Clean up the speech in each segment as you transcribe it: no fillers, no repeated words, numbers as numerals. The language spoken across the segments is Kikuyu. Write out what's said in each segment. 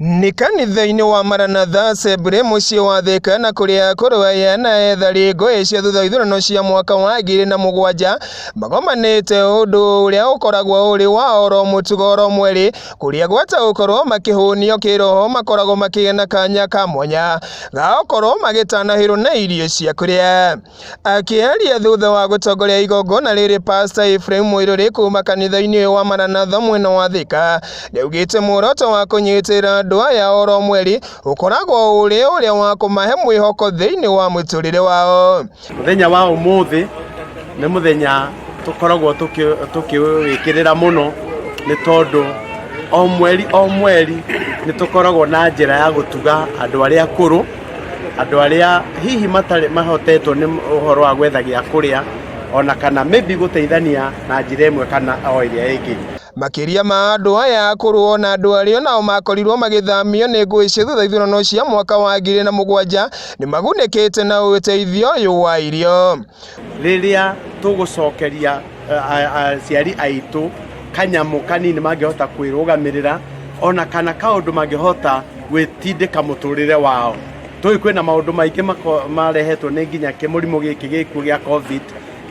Ni kanitha-ini wa Maranatha Sebre muciĩ wa Thika na kuria Akuru aya na ethari ngũĩ cia thutha ithurano cia mwaka wa 2007 magomanĩte ũndũ ũrĩa ũkoragwo ũrĩ wa oro mũtugo oro mweri kuria gwata gũkorwo makĩhũnio kĩroho makoragwo makĩgĩa kanya ka mwanya ga gũkorwo magĩtanahĩrwo na irio cia kũrĩa. Akĩaria thutha wa gũtongoria igongona rĩrĩ Pastor Ephraim Mũirũrĩ kuma kanitha-inĩ wa Maranatha mwena wa Thika nĩaugĩte muoroto wa kũnyitĩrĩra andũ aya oro mweri ukoragwo ũrĩa wa kũmahe mwĩhoko thĩinĩ wa mũtũrĩre wao. Muthenya wa ũmũthĩ nĩ muthenya tukoragwo tukiwĩkĩrĩra mũno nĩ tondũ o mweri nĩ tukoragwo na njĩra ya gũtuga andũ arĩa akũrũ, andũ arĩa hihi matarĩ mahotetwo nĩ ũhoro wa gwetha gĩa kũrĩa ona kana maybe gũteithania na njĩra ĩmwe kana o ĩrĩa ĩngĩ. Makiria ma andũ aya akũrũ ona andũ arĩa nao makorirwo magĩthamio nĩ ngũĩ cia thutha ithurano cia mwaka wa 2007 nĩ magunĩkĩte na ũteithio ũyũ wa irio. Rĩrĩa tũgũcokeria aciari aitũ kanyamũ kanini mangĩhota kwĩrũgamĩrĩra ona kana kaũndũ mangĩhota gwĩtindĩka mũtũrĩre wao. Tũĩ kwĩna maũndũ maingĩ marehetwo nĩ nginya mũrimũ gĩkĩ gĩkuũ gĩa COVID,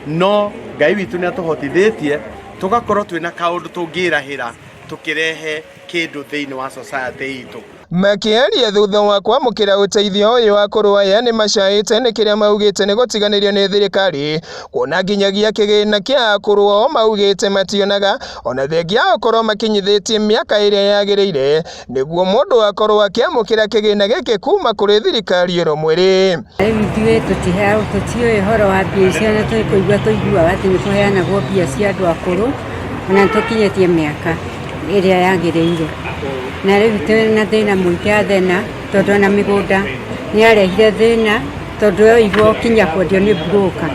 no Ngai witũ nĩ atũhotithĩtie tugakorwo twina kaundu tungirahira tukirehe kindu thiini wa society itu. Makiaria thutha wa kwamũkĩra ũteithio ũyũ wa Akuru aya nĩ macaĩte nĩ kĩrĩa maugĩte nĩ gũtiganĩrio nĩ thirikari kuona nginyagia kĩgĩna kĩa Akuru o maugĩte mationaga ona thengia gũkorwo makinyithĩtie mĩaka ĩrĩa yagĩrĩire nĩguo mũndũ akorwo akĩamũkĩra kĩgĩna gĩkĩ kuma kũrĩ thirikari oro mweri. Ithuĩ tũtiũĩ ũhoro wa mbia icio na tũiguaga atĩ nĩ kũheanagwo mbia cia andũ akũrũ ona tũkinyĩtie mĩaka ĩrĩa yagĩrĩire. Na rĩu twĩna thĩna mũingĩ athena tondũ na mĩgũnda nĩ arehire thĩna tondũ igwo kinya kwendio nĩ broker.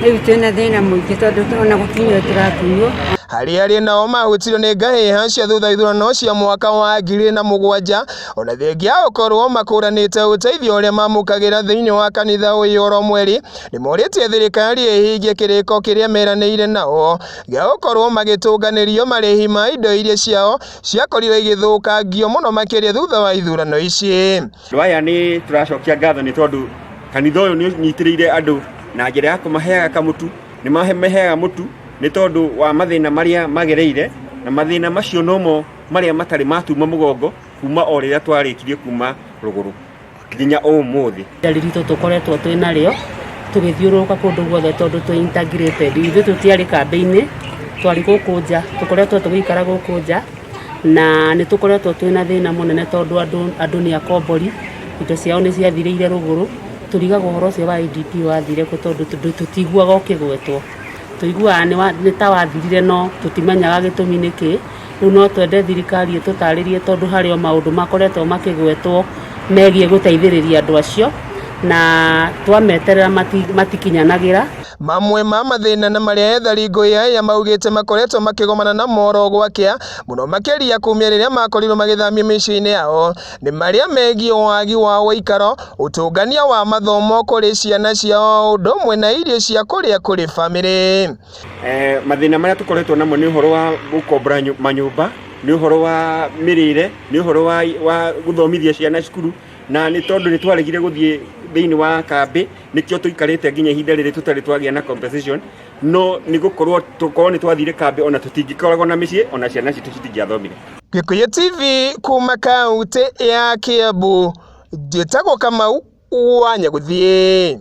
Rĩu twĩna thĩna mũingĩ tondũ ona gũkinywo tũratunywo. Harĩ arĩa nao mahutirio nĩ ngahĩha cia thutha ithurano cia mwaka wa 2007 ona thengia gũkorwo makũranĩte ũteithio ũrĩa mamũkagĩra thĩinĩ wa kanitha ũyũ oro mweri nĩ morĩtie thirikari ĩhingie kĩrĩko kĩrĩa meranĩire nao gĩa gũkorwo magĩtũnganĩrio marĩhi ma indo iria ciao ciakorirwo igĩthũkangio mũno makĩria thutha wa ithurano ici. Andũ aya nĩ tũracokia ngatho nĩ tondũ kanitha ũyũ nĩ ũnyitĩrĩire andũ na njĩra ya kũmaheaga kamũtu, nĩ maheaga mũtu nĩ tondũ wa mathĩna marĩa magereire na mathĩna macio nomo marĩa matarĩ matuma mũgongo kuma o rĩrĩa twarĩkirie kuma rũgũrũ nginya ũmũthĩ. Rĩritũ tũkoretwo twĩna rĩo tũgĩthiũrũrũka kũndũ guothe tondũ twĩ integrated. Ithuĩ tũtiarĩ kambĩ-inĩ, twarĩ gũkũ nja, tũkoretwo tũgĩikara gũkũ nja na nĩ tũkoretwo twĩna thĩna mũnene tondũ andũ nĩ akombori, indo ciao nĩ ciathirĩire rũgũrũ. Tũrigaga ũhoro ũcio wa IDP wathire tondũ tũtiguaga ũkĩgwetwo. Tuiguaga nĩ ta wathirire no tũtimenyaga gĩtũmi nĩkĩ. Rĩu no twende thirikari ĩtũtarĩrie tondũ harĩ o maũndũ makoretwo makĩgwetwo megiĩ gũteithĩrĩria andũ acio na twameterera matikinyanagĩra. Mamwe ma mathĩna na marĩa ethari ngũĩ aya maugĩte makoretwo makĩgomana na moro gwakĩa mũno makĩria kumia rĩrĩa makorirwo magĩthamio mĩciĩ-inĩ yao nĩ marĩa megiĩ wagi wa ũikaro, ũtũngania wa mathomo kũrĩ ciana ciao ũndũ ũmwe na irio cia kũrĩa kũrĩ bamĩrĩ. Mathĩna marĩa tũkoretwo namo nĩ ũhoro wa gũkombora manyũmba, nĩ ũhoro wa mĩrĩre, nĩ ũhoro wa gũthomithia ciana cukuru na nĩ tondũ nĩ twaregire gũthiĩ thĩinĩ wa kambĩ nĩkĩo tũikarĩte nginya ihinda rĩrĩ tũtarĩ twagĩa na compensation, no nĩ gũkorwo nĩ twathire kambĩ ona tũtingĩkoragwo na mĩciĩ ona ciana citũ citingĩathomire. Gĩkũyũ TV kuma kaunti ya Kiambu, njĩtagwo Kamau wa Nyaguthii.